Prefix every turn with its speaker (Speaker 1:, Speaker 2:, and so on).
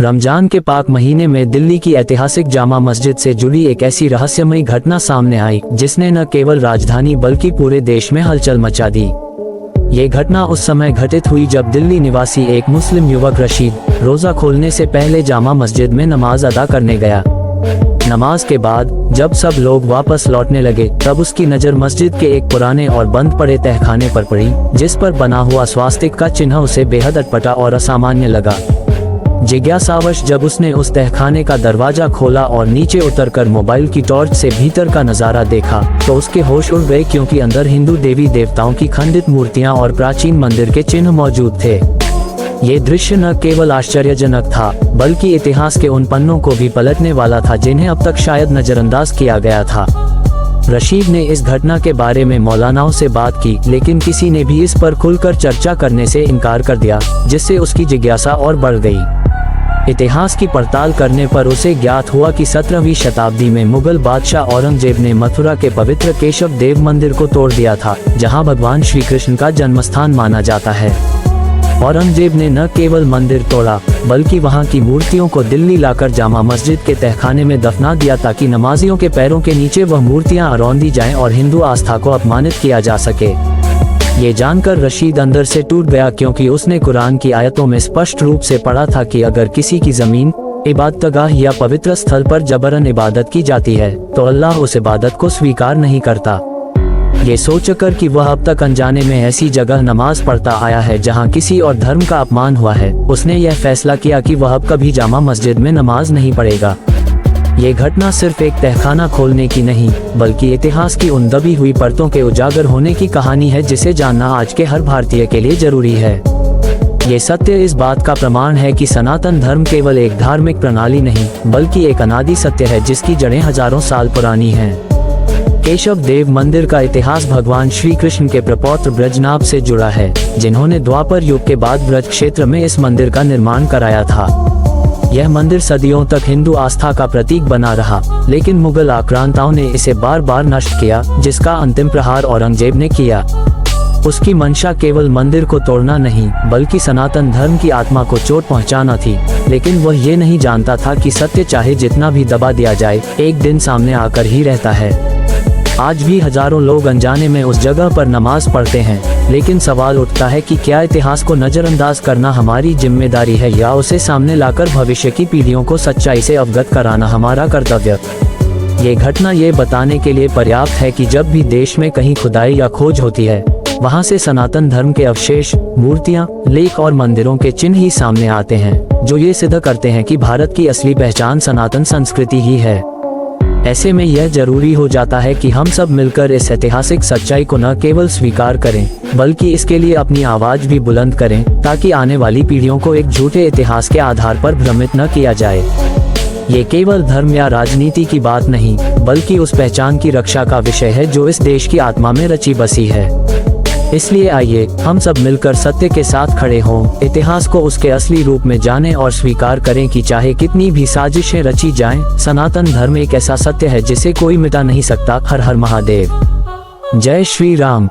Speaker 1: रमजान के पाक महीने में दिल्ली की ऐतिहासिक जामा मस्जिद से जुड़ी एक ऐसी रहस्यमयी घटना सामने आई जिसने न केवल राजधानी बल्कि पूरे देश में हलचल मचा दी। ये घटना उस समय घटित हुई जब दिल्ली निवासी एक मुस्लिम युवक रशीद रोजा खोलने से पहले जामा मस्जिद में नमाज अदा करने गया। नमाज के बाद जब सब लोग वापस लौटने लगे तब उसकी नज़र मस्जिद के एक पुराने और बंद पड़े तहखाने पर पड़ी, जिस पर बना हुआ स्वास्तिक का चिन्ह उसे बेहद अटपटा और असामान्य लगा। जिज्ञासावश जब उसने उस तहखाने का दरवाजा खोला और नीचे उतरकर मोबाइल की टॉर्च से भीतर का नज़ारा देखा तो उसके होश उड़ गए, क्योंकि अंदर हिंदू देवी देवताओं की खंडित मूर्तियां और प्राचीन मंदिर के चिन्ह मौजूद थे। ये दृश्य न केवल आश्चर्यजनक था बल्कि इतिहास के उन पन्नों को भी पलटने वाला था जिन्हें अब तक शायद नज़रअंदाज किया गया था। रशीद ने इस घटना के बारे में मौलानाओं से बात की, लेकिन किसी ने भी इस पर खुलकर चर्चा करने से इनकार कर दिया, जिससे उसकी जिज्ञासा और बढ़ गई। इतिहास की पड़ताल करने पर उसे ज्ञात हुआ कि 17वीं शताब्दी में मुगल बादशाह औरंगजेब ने मथुरा के पवित्र केशव देव मंदिर को तोड़ दिया था, जहां भगवान श्री कृष्ण का जन्मस्थान माना जाता है। औरंगजेब ने न केवल मंदिर तोड़ा बल्कि वहां की मूर्तियों को दिल्ली लाकर जामा मस्जिद के तहखाने में दफना दिया, ताकि नमाजियों के पैरों के नीचे वह मूर्तियां रौंदी जाएं और हिंदू आस्था को अपमानित किया जा सके। ये जानकर रशीद अंदर से टूट गया, क्योंकि उसने कुरान की आयतों में स्पष्ट रूप से पढ़ा था कि अगर किसी की जमीन, इबादतगाह या पवित्र स्थल पर जबरन इबादत की जाती है तो अल्लाह उस इबादत को स्वीकार नहीं करता। ये सोचकर कि वह अब तक अनजाने में ऐसी जगह नमाज पढ़ता आया है जहां किसी और धर्म का अपमान हुआ है, उसने यह फैसला किया कि वह अब कभी जामा मस्जिद में नमाज नहीं पढ़ेगा। ये घटना सिर्फ एक तहखाना खोलने की नहीं बल्कि इतिहास की उन दबी हुई परतों के उजागर होने की कहानी है जिसे जानना आज के हर भारतीय के लिए जरूरी है। ये सत्य इस बात का प्रमाण है कि सनातन धर्म केवल एक धार्मिक प्रणाली नहीं बल्कि एक अनादि सत्य है जिसकी जड़ें हजारों साल पुरानी हैं। केशव देव मंदिर का इतिहास भगवान श्री कृष्ण के प्रपौत्र ब्रजनाभ से जुड़ा है, जिन्होंने द्वापर युग के बाद ब्रज क्षेत्र में इस मंदिर का निर्माण कराया था। यह मंदिर सदियों तक हिंदू आस्था का प्रतीक बना रहा, लेकिन मुगल आक्रांताओं ने इसे बार बार नष्ट किया, जिसका अंतिम प्रहार औरंगजेब ने किया। उसकी मंशा केवल मंदिर को तोड़ना नहीं बल्कि सनातन धर्म की आत्मा को चोट पहुंचाना थी, लेकिन वह ये नहीं जानता था कि सत्य चाहे जितना भी दबा दिया जाए एक दिन सामने आकर ही रहता है। आज भी हजारों लोग अनजाने में उस जगह पर नमाज पढ़ते हैं, लेकिन सवाल उठता है कि क्या इतिहास को नज़रअंदाज करना हमारी जिम्मेदारी है या उसे सामने लाकर भविष्य की पीढ़ियों को सच्चाई से अवगत कराना हमारा कर्तव्य। ये घटना ये बताने के लिए पर्याप्त है कि जब भी देश में कहीं खुदाई या खोज होती है वहाँ से सनातन धर्म के अवशेष, मूर्तियाँ, लेख और मंदिरों के चिन्ह ही सामने आते हैं, जो ये सिद्ध करते हैं कि भारत की असली पहचान सनातन संस्कृति ही है। ऐसे में यह जरूरी हो जाता है कि हम सब मिलकर इस ऐतिहासिक सच्चाई को न केवल स्वीकार करें बल्कि इसके लिए अपनी आवाज भी बुलंद करें, ताकि आने वाली पीढ़ियों को एक झूठे इतिहास के आधार पर भ्रमित न किया जाए। ये केवल धर्म या राजनीति की बात नहीं बल्कि उस पहचान की रक्षा का विषय है जो इस देश की आत्मा में रची बसी है। इसलिए आइए हम सब मिलकर सत्य के साथ खड़े हों, इतिहास को उसके असली रूप में जानें और स्वीकार करें कि चाहे कितनी भी साजिशें रची जाएं, सनातन धर्म एक ऐसा सत्य है जिसे कोई मिटा नहीं सकता। हर हर महादेव। जय श्री राम।